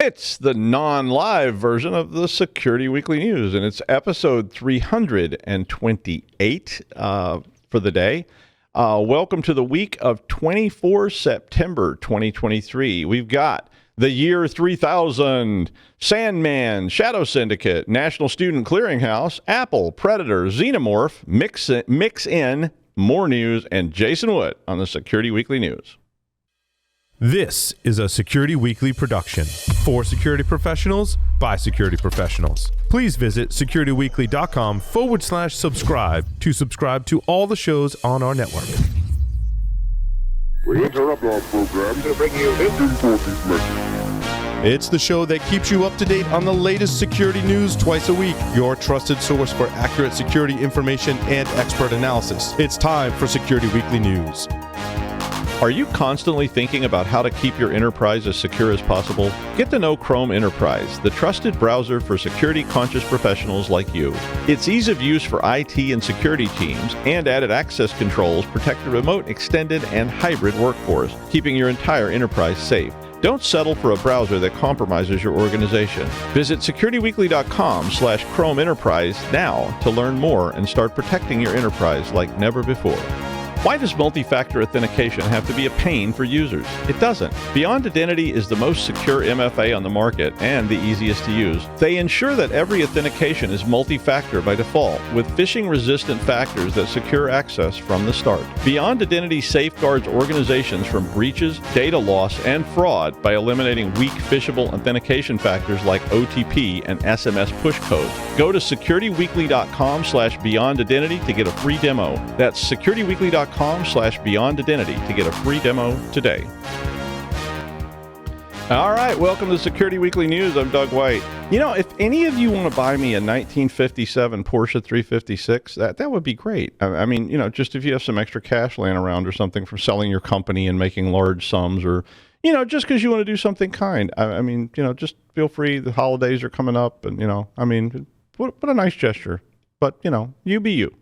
It's the non-live version of the Security Weekly News, and it's episode 328 for the day. Welcome to the week of 24 September 2023. We've got the year 3000, Sandman, ShadowSyndicate, National Student Clearinghouse, Apple, Predator, Xenomorph, Mixin, more news, and Jason Wood on the Security Weekly News. This is a Security Weekly production for security professionals by security professionals. Please visit securityweekly.com/subscribe to subscribe to all the shows on our network. We interrupt our program to bring you this important message. It's the show that keeps you up to date on the latest security news twice a week, your trusted source for accurate security information and expert analysis. It's time for Security Weekly News. Are you constantly thinking about how to keep your enterprise as secure as possible? Get to know Chrome Enterprise, the trusted browser for security-conscious professionals like you. Its ease of use for IT and security teams and added access controls protect the remote, extended, and hybrid workforce, keeping your entire enterprise safe. Don't settle for a browser that compromises your organization. Visit securityweekly.com/Chrome Enterprise now to learn more and start protecting your enterprise like never before. Why does multi-factor authentication have to be a pain for users? It doesn't. Beyond Identity is the most secure MFA on the market and the easiest to use. They ensure that every authentication is multi-factor by default, with phishing-resistant factors that secure access from the start. Beyond Identity safeguards organizations from breaches, data loss, and fraud by eliminating weak phishable authentication factors like OTP and SMS push codes. Go to securityweekly.com/Beyond Identity to get a free demo. That's securityweekly.com/Beyond Identity to get a free demo today. All right, welcome to Security Weekly News. I'm Doug White. You know, if any of you want to buy me a 1957 Porsche 356, that would be great. I mean, you know, just if you have some extra cash laying around or something from selling your company and making large sums, or, you know, just because you want to do something kind. I mean, you know, just feel free. The holidays are coming up, and, you know, I mean, what a nice gesture. But, you know, you be you.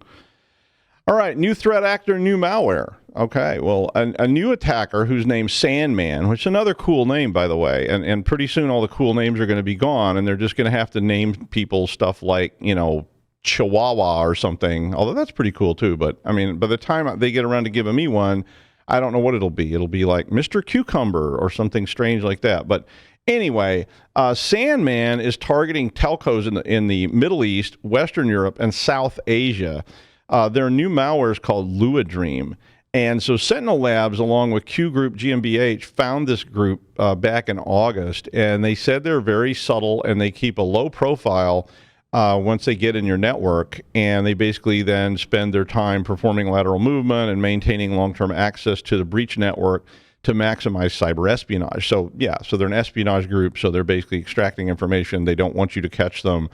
All right, new threat actor, new malware. Okay, well, a new attacker who's named Sandman, which is another cool name, by the way, and pretty soon all the cool names are going to be gone, and they're just going to have to name people stuff like, you know, Chihuahua or something, although that's pretty cool too. But, I mean, by the time they get around to giving me one, I don't know what it'll be. It'll be like Mr. Cucumber or something strange like that. But anyway, Sandman is targeting telcos in the Middle East, Western Europe, and South Asia. Their new malware is called Luadream. And so Sentinel Labs, along with Q Group GmbH, found this group back in August. And they said they're very subtle and they keep a low profile once they get in your network. And they basically then spend their time performing lateral movement and maintaining long-term access to the breach network to maximize cyber espionage. So, yeah, so they're an espionage group. So they're basically extracting information. They don't want you to catch them.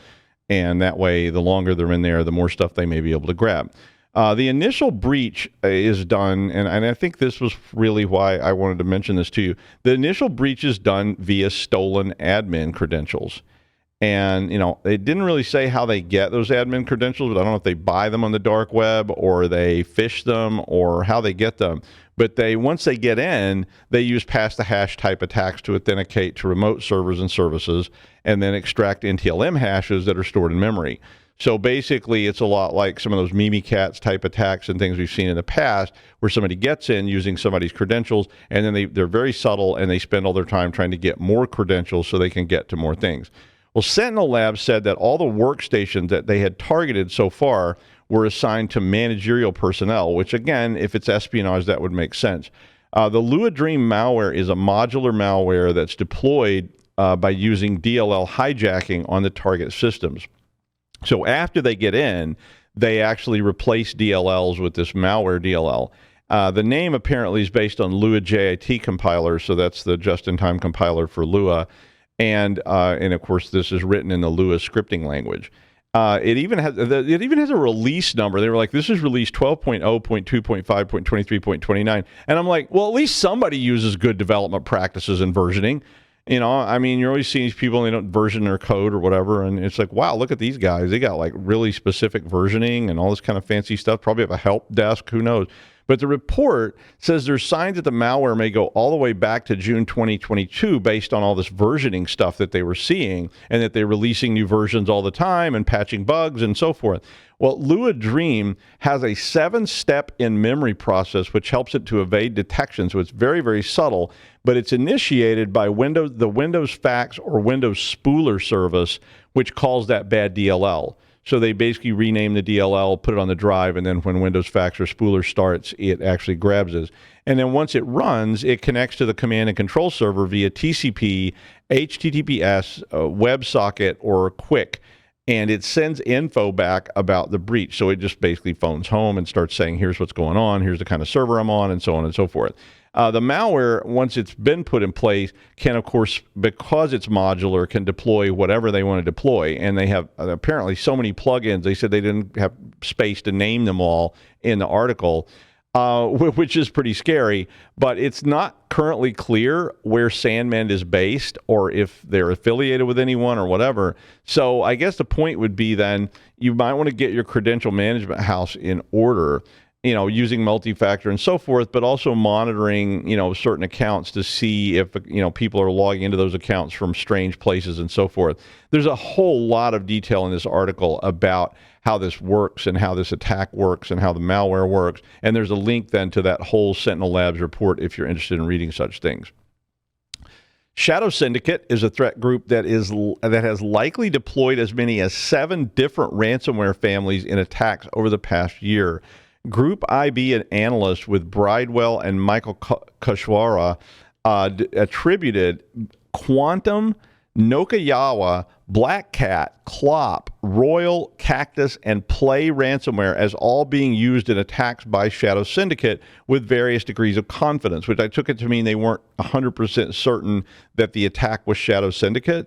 And that way, the longer they're in there, the more stuff they may be able to grab. The initial breach is done, and I think this was really why I wanted to mention this to you. The initial breach is done via stolen admin credentials. And, you know, they didn't really say how they get those admin credentials, but I don't know if they buy them on the dark web or they phish them or how they get them. But once they get in, they use pass-the-hash type attacks to authenticate to remote servers and services and then extract NTLM hashes that are stored in memory. So basically, it's a lot like some of those Mimikatz type attacks and things we've seen in the past where somebody gets in using somebody's credentials, and then they're very subtle, and they spend all their time trying to get more credentials so they can get to more things. Well, Sentinel Labs said that all the workstations that they had targeted so far were assigned to managerial personnel, which, again, if it's espionage, that would make sense. The Luadream malware is a modular malware that's deployed by using DLL hijacking on the target systems. So after they get in, they actually replace DLLs with this malware DLL. The name apparently is based on Lua JIT compiler, so that's the just-in-time compiler for Lua. And of course, this is written in the Lua scripting language. It even has a release number. They were like, this is release 12.0.2.5.23.29. And I'm like, well, at least somebody uses good development practices in versioning. You know, I mean, you're always seeing these people, and they don't version their code or whatever. And it's like, wow, look at these guys. They got like really specific versioning and all this kind of fancy stuff. Probably have a help desk. Who knows? But the report says there's signs that the malware may go all the way back to June 2022 based on all this versioning stuff that they were seeing, and that they're releasing new versions all the time and patching bugs and so forth. Well, Lua Dream has a 7-step in-memory process which helps it to evade detection. So it's very, very subtle, but it's initiated by the Windows Fax or Windows Spooler service, which calls that bad DLL. So they basically rename the DLL, put it on the drive, and then when Windows Fax or Spooler starts, it actually grabs it. And then once it runs, it connects to the command and control server via TCP, HTTPS, WebSocket, or QUIC. And it sends info back about the breach. So it just basically phones home and starts saying, here's what's going on, here's the kind of server I'm on, and so on and so forth. The malware, once it's been put in place, can, of course, because it's modular, can deploy whatever they want to deploy. And they have apparently so many plugins. They said they didn't have space to name them all in the article, which is pretty scary. But it's not currently clear where Sandman is based or if they're affiliated with anyone or whatever. So I guess the point would be then you might want to get your credential management house in order, using multi-factor and so forth, but also monitoring, certain accounts to see if, people are logging into those accounts from strange places and so forth. There's a whole lot of detail in this article about how this works and how this attack works and how the malware works. And there's a link then to that whole Sentinel Labs report if you're interested in reading such things. ShadowSyndicate is a threat group that has likely deployed as many as 7 different ransomware families in attacks over the past year. Group IB and analyst with Bridewell and Michael Kashwara attributed Quantum, Nokayawa, Black Cat, Clop, Royal, Cactus, and Play ransomware as all being used in attacks by ShadowSyndicate with various degrees of confidence, which I took it to mean they weren't 100% certain that the attack was ShadowSyndicate.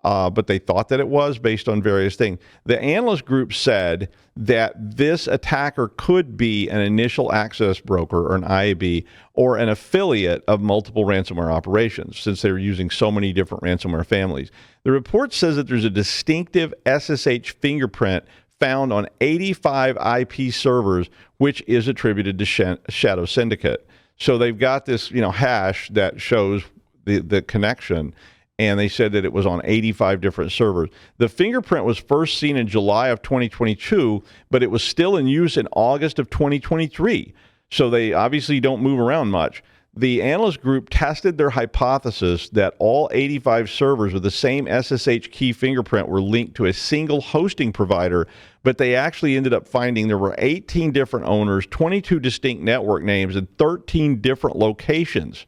But they thought that it was based on various things. The analyst group said that this attacker could be an initial access broker or an IAB or an affiliate of multiple ransomware operations since they were using so many different ransomware families. The report says that there's a distinctive SSH fingerprint found on 85 IP servers, which is attributed to ShadowSyndicate. So they've got this, hash that shows the connection. And they said that it was on 85 different servers. The fingerprint was first seen in July of 2022, but it was still in use in August of 2023. So they obviously don't move around much. The analyst group tested their hypothesis that all 85 servers with the same SSH key fingerprint were linked to a single hosting provider, but they actually ended up finding there were 18 different owners, 22 distinct network names, and 13 different locations.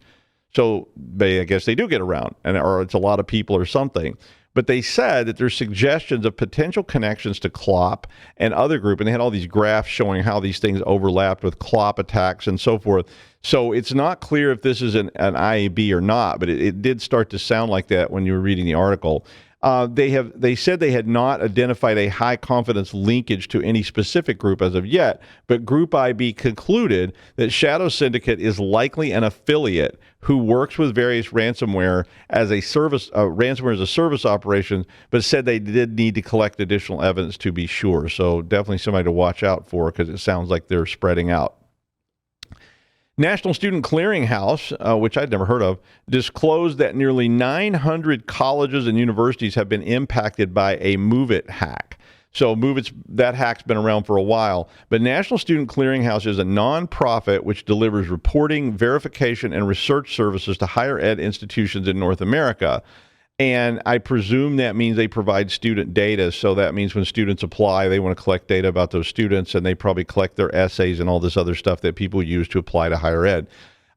So I guess they do get around, or it's a lot of people or something. But they said that there's suggestions of potential connections to Clop and other group, and they had all these graphs showing how these things overlapped with Clop attacks and so forth. So it's not clear if this is an IAB or not, but it did start to sound like that when you were reading the article. They said they had not identified a high confidence linkage to any specific group as of yet, but Group IB concluded that ShadowSyndicate is likely an affiliate who works with various ransomware as a service, ransomware as a service operation, but said they did need to collect additional evidence to be sure. So definitely somebody to watch out for because it sounds like they're spreading out. National Student Clearinghouse, which I'd never heard of, disclosed that nearly 900 colleges and universities have been impacted by a MoveIt hack. So that hack's been around for a while. But National Student Clearinghouse is a nonprofit which delivers reporting, verification, and research services to higher ed institutions in North America. And I presume that means they provide student data. So that means when students apply, they want to collect data about those students, and they probably collect their essays and all this other stuff that people use to apply to higher ed.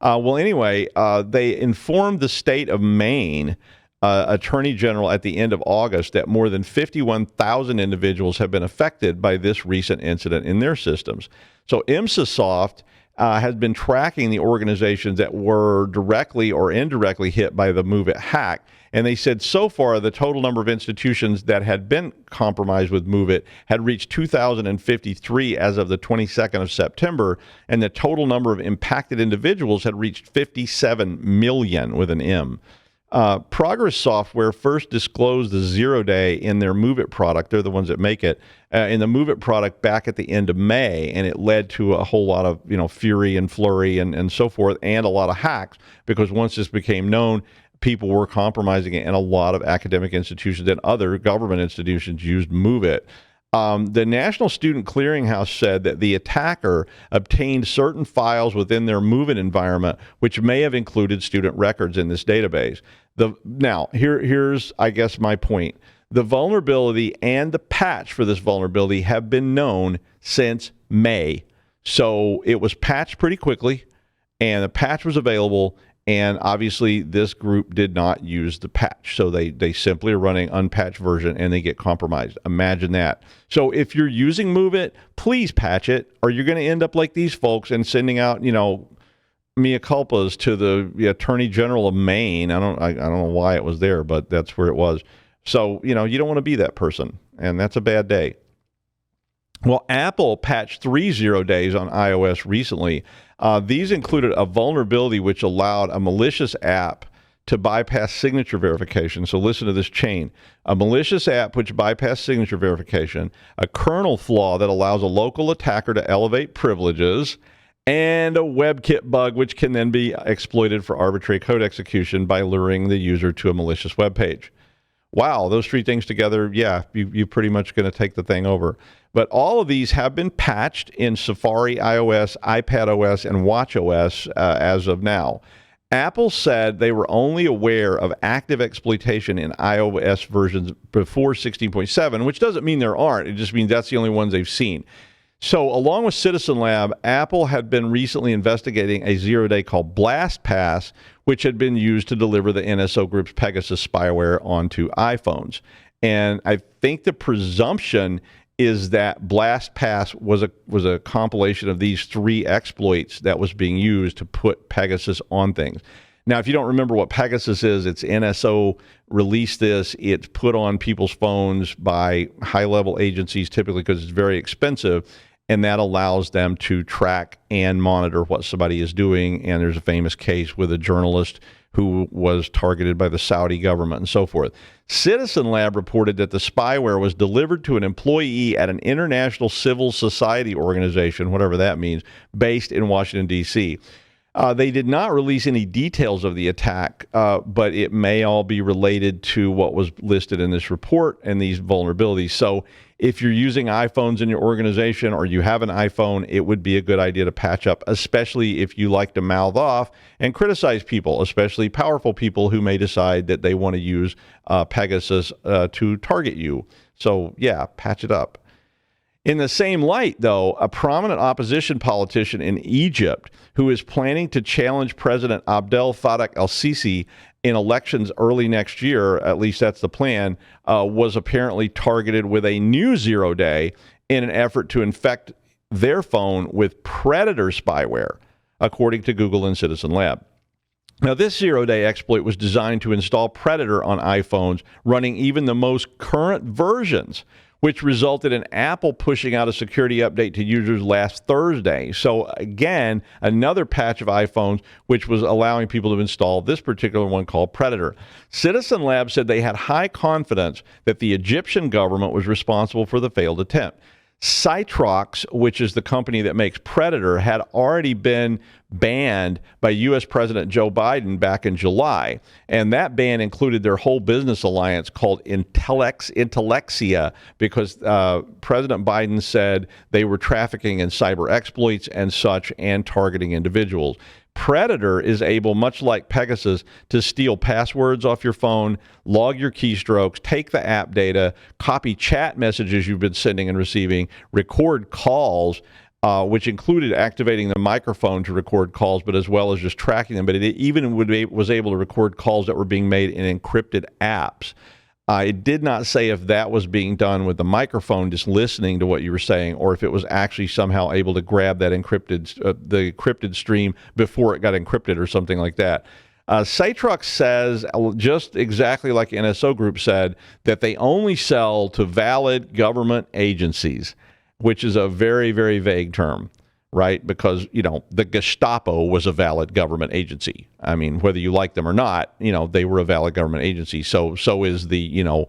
They informed the state of Maine Attorney General at the end of August that more than 51,000 individuals have been affected by this recent incident in their systems. So IMSAsoft has been tracking the organizations that were directly or indirectly hit by the MoveIt hack. And they said so far the total number of institutions that had been compromised with MoveIt had reached 2,053 as of the 22nd of September, and the total number of impacted individuals had reached 57 million with an M. Progress Software first disclosed the 0-day in their MoveIt product. They're the ones that make it. In the MoveIt product back at the end of May, and it led to a whole lot of fury and flurry and so forth, and a lot of hacks, because once this became known, people were compromising it, and a lot of academic institutions and other government institutions used MoveIt. The National Student Clearinghouse said that the attacker obtained certain files within their MoveIt environment, which may have included student records in this database. Now, here's, I guess, my point. The vulnerability and the patch for this vulnerability have been known since May. So it was patched pretty quickly, and the patch was available. And obviously, this group did not use the patch. So they simply are running unpatched version, and they get compromised. Imagine that. So if you're using MoveIt, please patch it, or you're going to end up like these folks and sending out, mea culpas to the Attorney General of Maine. I don't know why it was there, but that's where it was. So, you don't want to be that person, and that's a bad day. Well, Apple patched 3 0-days on iOS recently. These included a vulnerability which allowed a malicious app to bypass signature verification. So listen to this chain. A malicious app which bypassed signature verification, a kernel flaw that allows a local attacker to elevate privileges, and a WebKit bug which can then be exploited for arbitrary code execution by luring the user to a malicious web page. Wow, those 3 things together, yeah, you're pretty much going to take the thing over. But all of these have been patched in Safari iOS, iPadOS, and watchOS as of now. Apple said they were only aware of active exploitation in iOS versions before 16.7, which doesn't mean there aren't. It just means that's the only ones they've seen. So along with Citizen Lab, Apple had been recently investigating a 0-day called BlastPass, which had been used to deliver the NSO Group's Pegasus spyware onto iPhones. And I think the presumption is that BlastPass was a compilation of these 3 exploits that was being used to put Pegasus on things. Now, if you don't remember what Pegasus is, it's NSO released this. It's put on people's phones by high-level agencies, typically because it's very expensive, and that allows them to track and monitor what somebody is doing. And there's a famous case with a journalist who was targeted by the Saudi government and so forth. Citizen Lab reported that the spyware was delivered to an employee at an international civil society organization, whatever that means, based in Washington, D.C. They did not release any details of the attack, but it may all be related to what was listed in this report and these vulnerabilities. So if you're using iPhones in your organization or you have an iPhone, it would be a good idea to patch up, especially if you like to mouth off and criticize people, especially powerful people who may decide that they want to use Pegasus to target you. So yeah, patch it up. In the same light, though, a prominent opposition politician in Egypt who is planning to challenge President Abdel Fattah el-Sisi in elections early next year, at least that's the plan, was apparently targeted with a new 0-day in an effort to infect their phone with predator spyware, according to Google and Citizen Lab. Now, this 0-day exploit was designed to install Predator on iPhones running even the most current versions, which resulted in Apple pushing out a security update to users last Thursday. So again, another patch of iPhones, which was allowing people to install this particular one called Predator. Citizen Lab said they had high confidence that the Egyptian government was responsible for the failed attempt. Citrox, which is the company that makes Predator, had already been banned by U.S. President Joe Biden back in July. And that ban included their whole business alliance called Intellexia, because President Biden said they were trafficking in cyber exploits and such and targeting individuals. Predator is able, much like Pegasus, to steal passwords off your phone, log your keystrokes, take the app data, copy chat messages you've been sending and receiving, record calls, which included activating the microphone to record calls, but as well as just tracking them. But it even was able to record calls that were being made in encrypted apps. It did not say if that was being done with the microphone, just listening to what you were saying, or if it was actually somehow able to grab that the encrypted stream before it got encrypted or something like that. Citrox says, just exactly like NSO Group said, that they only sell to valid government agencies, which is a very, very vague term. right? Because, the Gestapo was a valid government agency. I mean, whether you like them or not, they were a valid government agency. So is the,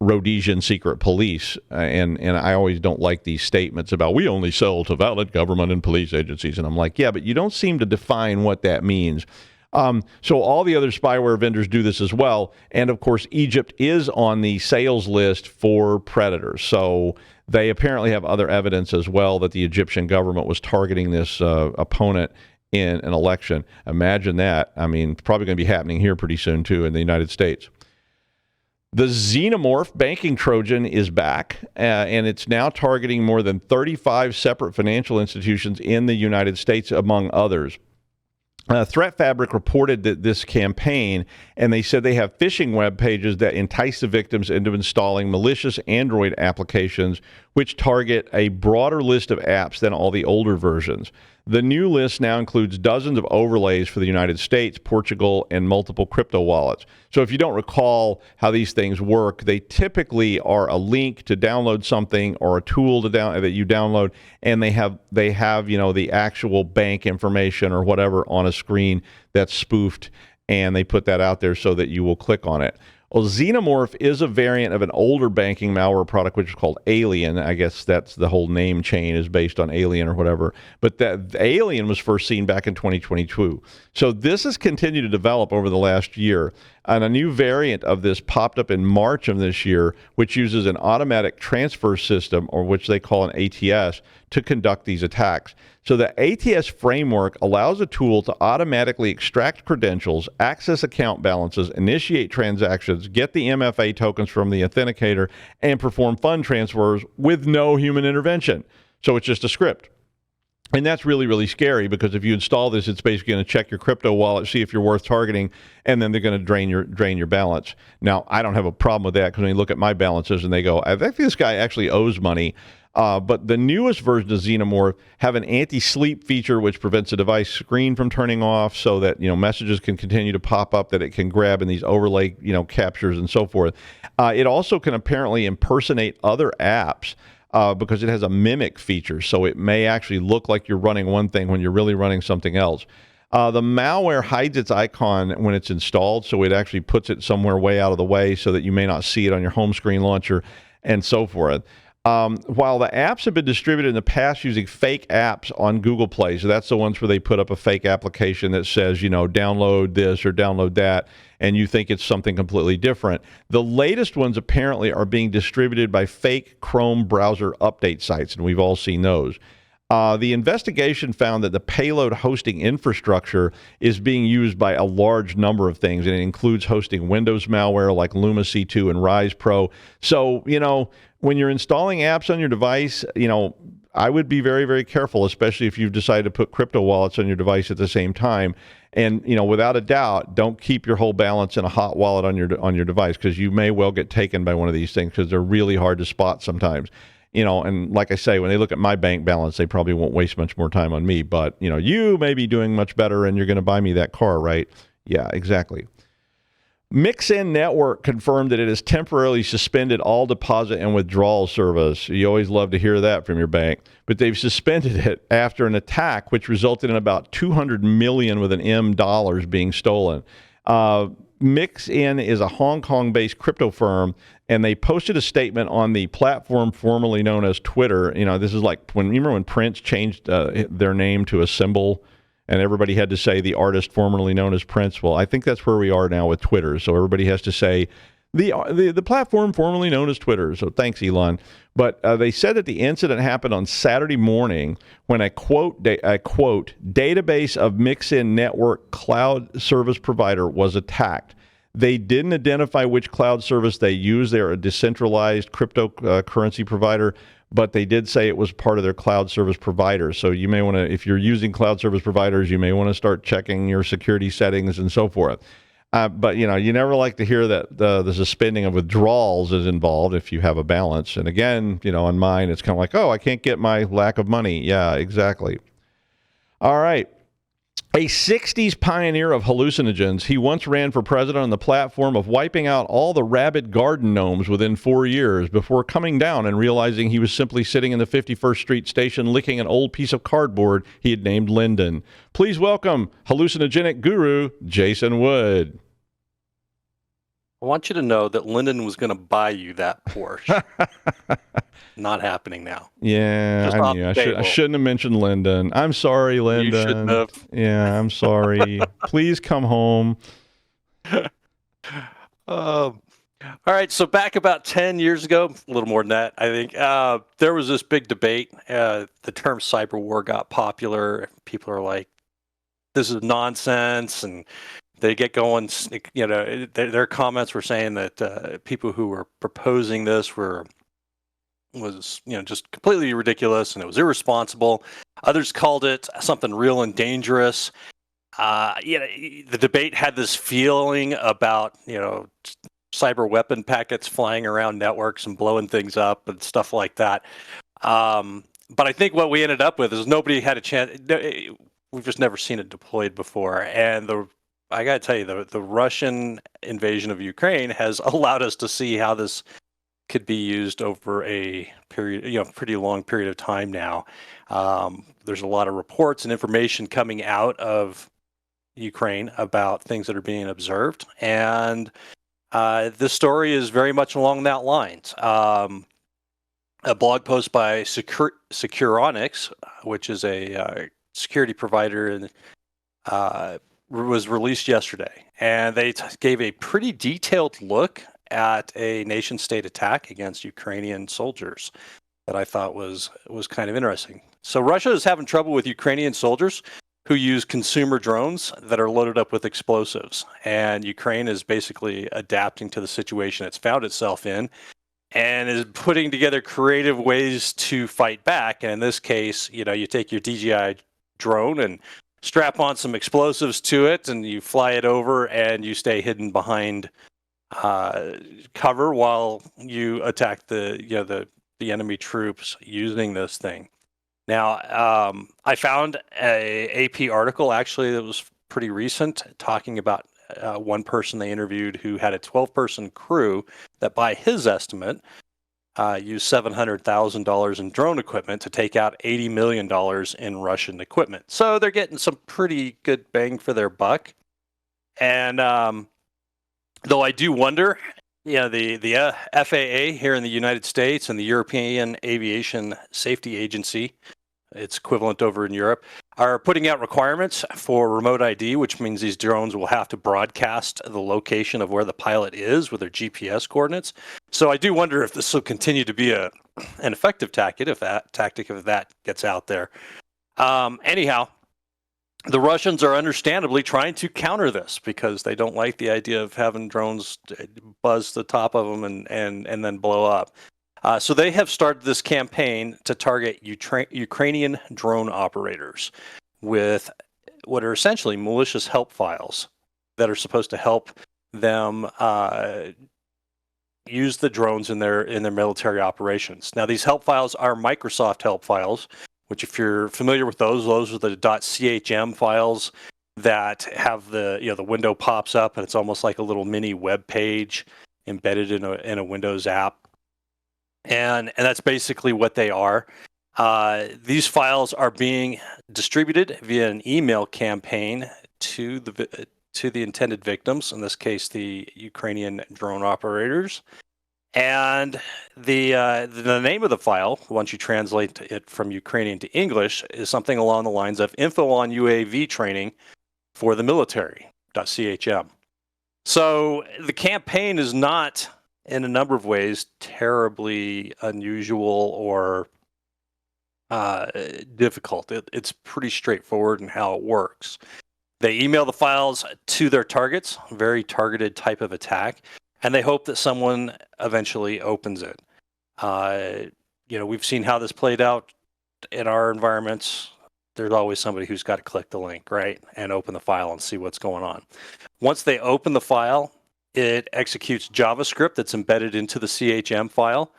Rhodesian secret police. And I always don't like these statements about we only sell to valid government and police agencies. And I'm like, yeah, but you don't seem to define what that means. So all the other spyware vendors do this as well. And of course, Egypt is on the sales list for predators. So they apparently have other evidence as well that the Egyptian government was targeting this opponent in an election. Imagine that. I mean, probably going to be happening here pretty soon, too, in the United States. The Xenomorph banking Trojan is back, and it's now targeting more than 35 separate financial institutions in the United States, among others. Threat Fabric reported that this campaign, and they said they have phishing web pages that entice the victims into installing malicious Android applications, which target a broader list of apps than all the older versions. The new list now includes dozens of overlays for the United States, Portugal, and multiple crypto wallets. So if you don't recall how these things work, they typically are a link to download something or a tool to that you download, and they have the actual bank information or whatever on a screen that's spoofed, and they put that out there so that you will click on it. Well, Xenomorph is a variant of an older banking malware product, which is called Alien. I guess that's the whole name chain is based on Alien or whatever. But that Alien was first seen back in 2022. So this has continued to develop over the last year. And a new variant of this popped up in March of this year, which uses an automatic transfer system, or which they call an ATS, to conduct these attacks. So the ATS framework allows a tool to automatically extract credentials, access account balances, initiate transactions, get the MFA tokens from the authenticator, and perform fund transfers with no human intervention. So it's just a script. And that's really, really scary, because if you install this, it's basically going to check your crypto wallet, see if you're worth targeting, and then they're going to drain your balance. Now, I don't have a problem with that, because when you look at my balances and they go, I think this guy actually owes money. But the newest version of Xenomorph have an anti-sleep feature, which prevents the device screen from turning off, so that messages can continue to pop up that it can grab in these overlay captures and so forth. It also can apparently impersonate other apps. Because it has a mimic feature, so it may actually look like you're running one thing when you're really running something else. The malware hides its icon when it's installed, so it actually puts it somewhere way out of the way so that you may not see it on your home screen launcher and so forth. While the apps have been distributed in the past using fake apps on Google Play, so that's the ones where they put up a fake application that says, download this or download that, and you think it's something completely different. The latest ones apparently are being distributed by fake Chrome browser update sites, and we've all seen those. The investigation found that the payload hosting infrastructure is being used by a large number of things, and it includes hosting Windows malware like Luma C2 and Rise Pro. So, when you're installing apps on your device, I would be very, very careful, especially if you've decided to put crypto wallets on your device at the same time. And, without a doubt, don't keep your whole balance in a hot wallet on your device, because you may well get taken by one of these things, because they're really hard to spot sometimes. And like I say, when they look at my bank balance, they probably won't waste much more time on me. But, you may be doing much better, and you're going to buy me that car, right? Yeah, exactly. Mixin Network confirmed that it has temporarily suspended all deposit and withdrawal service. You always love to hear that from your bank. But they've suspended it after an attack which resulted in about $200 million with an M dollars being stolen. Mixin is a Hong Kong-based crypto firm, and they posted a statement on the platform formerly known as Twitter. This is like remember when Prince changed their name to a symbol, and everybody had to say the artist formerly known as Prince. Well, I think that's where we are now with Twitter. So everybody has to say the platform formerly known as Twitter. So thanks, Elon. But they said that the incident happened on Saturday morning when a quote database of Mixin Network cloud service provider was attacked. They didn't identify which cloud service they use. They're a decentralized cryptocurrency provider, but they did say it was part of their cloud service provider. So you may want to, if you're using cloud service providers, you may want to start checking your security settings and so forth. But, you never like to hear that the suspending of withdrawals is involved if you have a balance. And again, on mine, it's kind of like, oh, I can't get my lack of money. Yeah, exactly. All right. A 60s pioneer of hallucinogens, he once ran for president on the platform of wiping out all the rabid garden gnomes within 4 years before coming down and realizing he was simply sitting in the 51st Street station licking an old piece of cardboard he had named Lyndon. Please welcome hallucinogenic guru Jason Wood. I want you to know that Lyndon was going to buy you that Porsche. Not happening now. Yeah, I knew. I shouldn't have mentioned Lyndon. I'm sorry, Lyndon. You shouldn't have. Yeah, I'm sorry. Please come home. All right, so back about 10 years ago, a little more than that, I think, there was this big debate. The term cyber war got popular. People are like, this is nonsense, and they get going. You know, their comments were saying that people who were proposing this was just completely ridiculous, and it was irresponsible. Others called it something real and dangerous. The debate had this feeling about cyber weapon packets flying around networks and blowing things up and stuff like that. But I think what we ended up with is nobody had a chance. We've just never seen it deployed before, and I got to tell you, the Russian invasion of Ukraine has allowed us to see how this could be used over a period, pretty long period of time now. There's a lot of reports and information coming out of Ukraine about things that are being observed, and this story is very much along that lines. A blog post by Securonics, which is a security provider, was released yesterday, and they gave a pretty detailed look at a nation-state attack against Ukrainian soldiers that I thought was kind of interesting. So Russia is having trouble with Ukrainian soldiers who use consumer drones that are loaded up with explosives, and Ukraine is basically adapting to the situation it's found itself in and is putting together creative ways to fight back. And in this case, you take your DJI drone and strap on some explosives to it, and you fly it over, and you stay hidden behind cover while you attack the enemy troops using this thing. Now, I found a AP article actually that was pretty recent talking about one person they interviewed who had a 12-person crew that, by his estimate, used $700,000 in drone equipment to take out $80 million in Russian equipment. So they're getting some pretty good bang for their buck. And though I do wonder, the FAA here in the United States and the European Aviation Safety Agency, its equivalent over in Europe, are putting out requirements for remote ID, which means these drones will have to broadcast the location of where the pilot is with their GPS coordinates. So I do wonder if this will continue to be an effective tactic if that gets out there. Anyhow, the Russians are understandably trying to counter this because they don't like the idea of having drones buzz the top of them and then blow up. So they have started this campaign to target Ukrainian drone operators with what are essentially malicious help files that are supposed to help them use the drones in their military operations. Now, these help files are Microsoft help files, which, if you're familiar with those are the .chm files that have the window pops up and it's almost like a little mini web page embedded in a Windows app. And that's basically what they are. These files are being distributed via an email campaign to the intended victims, in this case, the Ukrainian drone operators. And the name of the file, once you translate it from Ukrainian to English, is something along the lines of info on UAV training for the military.chm. So the campaign is not, in a number of ways, terribly unusual or difficult. It's pretty straightforward in how it works. They email the files to their targets, very targeted type of attack, and they hope that someone eventually opens it. We've seen how this played out in our environments. There's always somebody who's got to click the link, right, and open the file and see what's going on. Once they open the file, it executes JavaScript that's embedded into the CHM file,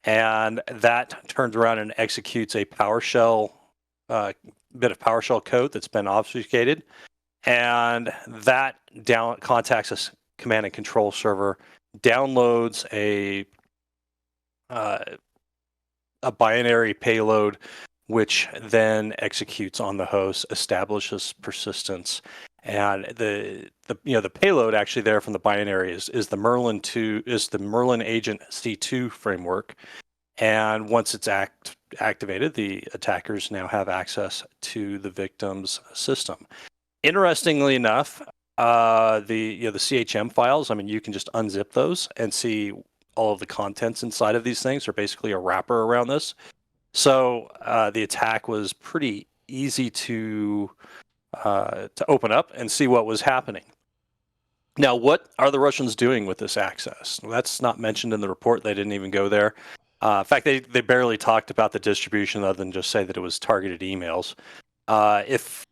and that turns around and executes a PowerShell bit of PowerShell code that's been obfuscated, and that contacts a command and control server, downloads a binary payload, which then executes on the host, establishes persistence, and the payload actually there from the binary is the Merlin agent C2 framework, and once it's activated, the attackers now have access to the victim's system. Interestingly enough, the CHM files, I mean, you can just unzip those and see all of the contents inside of these things are basically a wrapper around this. So the attack was pretty easy to open up and see what was happening. Now, what are the Russians doing with this access? Well, that's not mentioned in the report. They didn't even go there. In fact, they barely talked about the distribution other than just say that it was targeted emails. If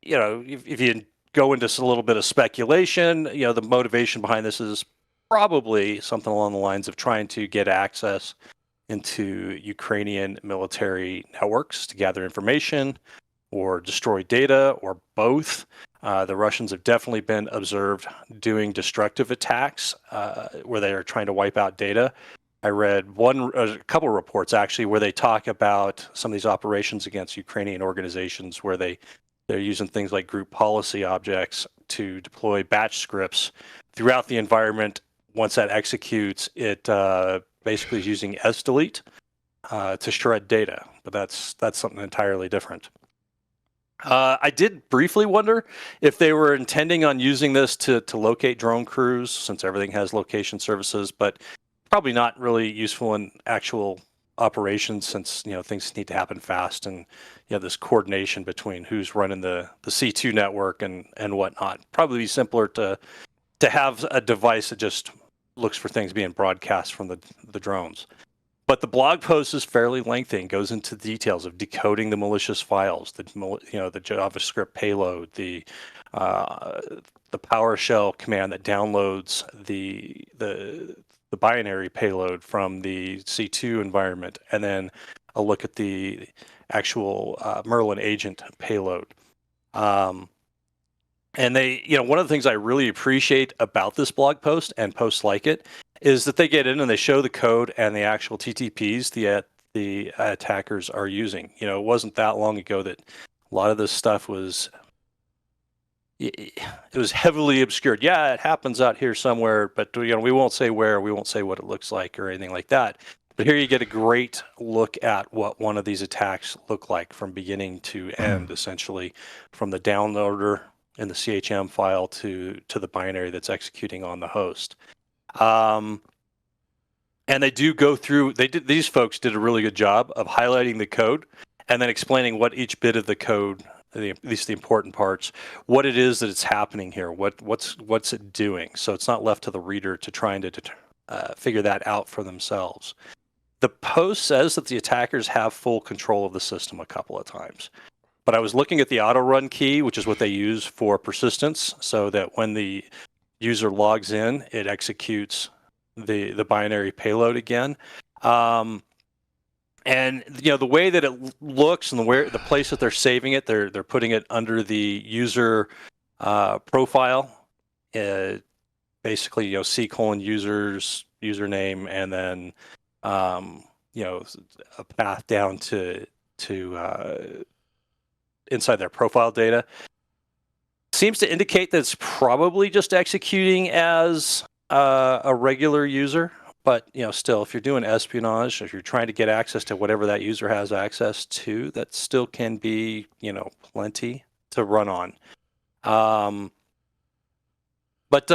you go into a little bit of speculation, the motivation behind this is probably something along the lines of trying to get access into Ukrainian military networks to gather information or destroy data, or both. The Russians have definitely been observed doing destructive attacks where they are trying to wipe out data. I read a couple of reports actually where they talk about some of these operations against Ukrainian organizations where they're using things like group policy objects to deploy batch scripts throughout the environment. Once that executes, it basically is using sdelete to shred data, but that's something entirely different. I did briefly wonder if they were intending on using this to locate drone crews, since everything has location services, but probably not really useful in actual operations, since things need to happen fast, and this coordination between who's running the C2 network and whatnot. Probably be simpler to have a device that just looks for things being broadcast from the drones. But the blog post is fairly lengthy and goes into details of decoding the malicious files, the JavaScript payload, the PowerShell command that downloads the binary payload from the C2 environment, and then a look at the actual Merlin agent payload. And one of the things I really appreciate about this blog post and posts like it is that they get in and they show the code and the actual TTPs the attackers are using. It wasn't that long ago that a lot of this stuff was heavily obscured. Yeah, it happens out here somewhere, but we won't say where, we won't say what it looks like or anything like that. But here you get a great look at what one of these attacks look like from beginning to end, essentially, from the downloader in the CHM file to the binary that's executing on the host. And they do go through, these folks did a really good job of highlighting the code and then explaining what each bit of the code, at least the important parts, what it is that it's happening here, what's it doing. So it's not left to the reader to try and figure that out for themselves. The post says that the attackers have full control of the system a couple of times. But I was looking at the auto run key, which is what they use for persistence, so that when the user logs in, it executes the binary payload again. And the way that it looks and the place that they're saving it, they're putting it under the user profile, basically C:users username, and then a path down to inside their profile data. Seems to indicate that it's probably just executing as a regular user, but still, if you're doing espionage, if you're trying to get access to whatever that user has access to, that still can be plenty to run on. But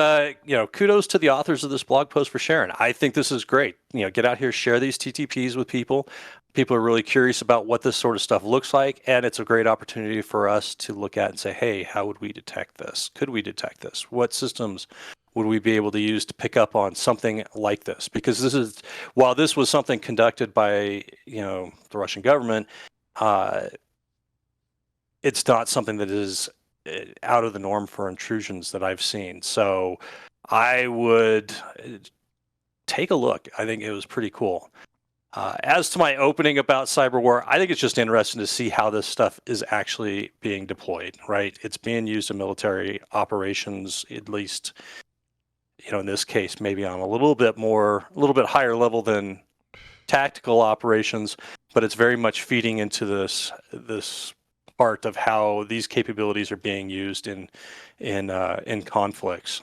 kudos to the authors of this blog post for sharing. I think this is great. Get out here, share these TTPs with people. People are really curious about what this sort of stuff looks like, and it's a great opportunity for us to look at and say, hey, how would we detect this? Could we detect this? What systems would we be able to use to pick up on something like this? Because while this was something conducted by the Russian government, it's not something that is out of the norm for intrusions that I've seen. So I would take a look. I think it was pretty cool. As to my opening about cyber war, I think it's just interesting to see how this stuff is actually being deployed, right? It's being used in military operations, at least, in this case, maybe on a little bit higher level than tactical operations, but it's very much feeding into this part of how these capabilities are being used in conflicts.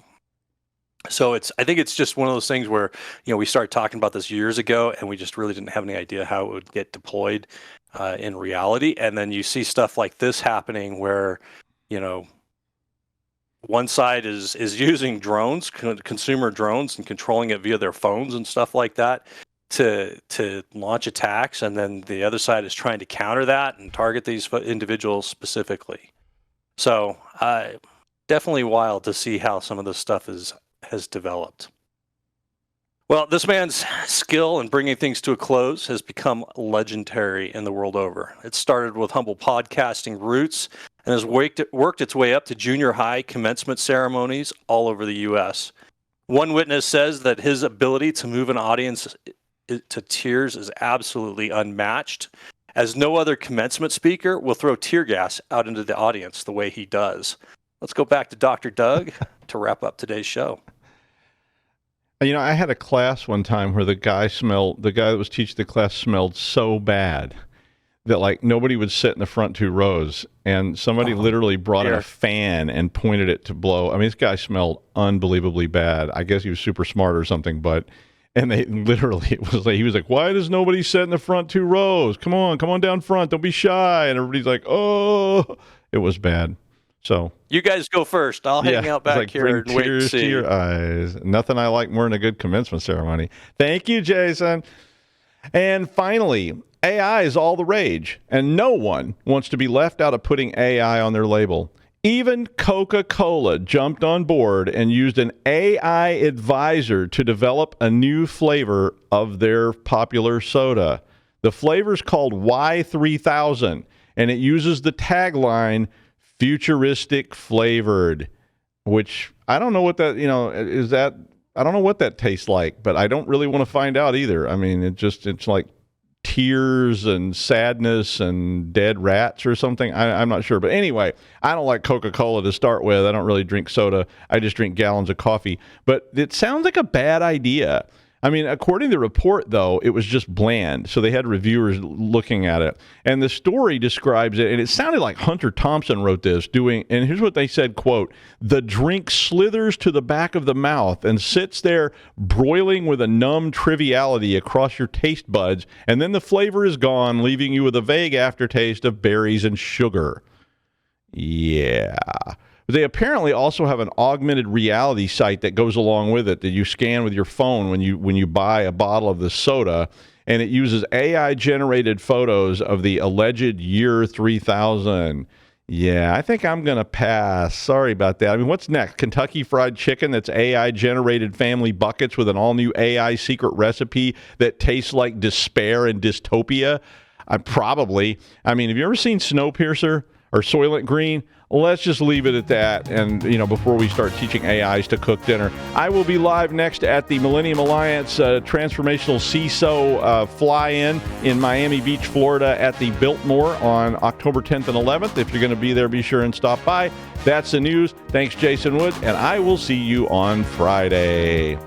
So I think it's just one of those things where, we started talking about this years ago and we just really didn't have any idea how it would get deployed in reality. And then you see stuff like this happening where, one side is using drones, consumer drones, and controlling it via their phones and stuff like that to launch attacks. And then the other side is trying to counter that and target these individuals specifically. So definitely wild to see how some of this stuff has developed. Well, this man's skill in bringing things to a close has become legendary in the world over. It started with humble podcasting roots and has worked its way up to junior high commencement ceremonies all over the U.S. One witness says that his ability to move an audience to tears is absolutely unmatched, as no other commencement speaker will throw tear gas out into the audience the way he does. Let's go back to Dr. Doug to wrap up today's show. I had a class one time where the guy that was teaching the class smelled so bad that nobody would sit in the front two rows, and somebody literally brought in a fan and pointed it to blow. I mean, this guy smelled unbelievably bad. I guess he was super smart or something, and they literally, he was like, why does nobody sit in the front two rows? Come on down front. Don't be shy. And everybody's like, oh, it was bad. So you guys go first. I'll hang out back here and wait and see. Tears to your eyes. Nothing I like more than a good commencement ceremony. Thank you, Jason. And finally, AI is all the rage, and no one wants to be left out of putting AI on their label. Even Coca-Cola jumped on board and used an AI advisor to develop a new flavor of their popular soda. The flavor's called Y3000, and it uses the tagline, futuristic flavored, which I don't know what that, I don't know what that tastes like, but I don't really want to find out either. I mean, it's like tears and sadness and dead rats or something. I'm not sure. But anyway, I don't like Coca-Cola to start with. I don't really drink soda. I just drink gallons of coffee. But it sounds like a bad idea. I mean, according to the report, though, it was just bland. So they had reviewers looking at it. And the story describes it, and it sounded like Hunter Thompson wrote this, and here's what they said, quote, the drink slithers to the back of the mouth and sits there broiling with a numb triviality across your taste buds, and then the flavor is gone, leaving you with a vague aftertaste of berries and sugar. Yeah. They apparently also have an augmented reality site that goes along with it that you scan with your phone when you buy a bottle of the soda, and it uses AI-generated photos of the alleged year 3000. Yeah, I think I'm going to pass. Sorry about that. I mean, what's next? Kentucky Fried Chicken that's AI-generated family buckets with an all-new AI secret recipe that tastes like despair and dystopia? Probably. I mean, have you ever seen Snowpiercer or Soylent Green? Let's just leave it at that. And, before we start teaching AIs to cook dinner, I will be live next at the Millennium Alliance Transformational CISO fly-in in Miami Beach, Florida at the Biltmore on October 10th and 11th. If you're going to be there, be sure and stop by. That's the news. Thanks, Jason Wood, and I will see you on Friday.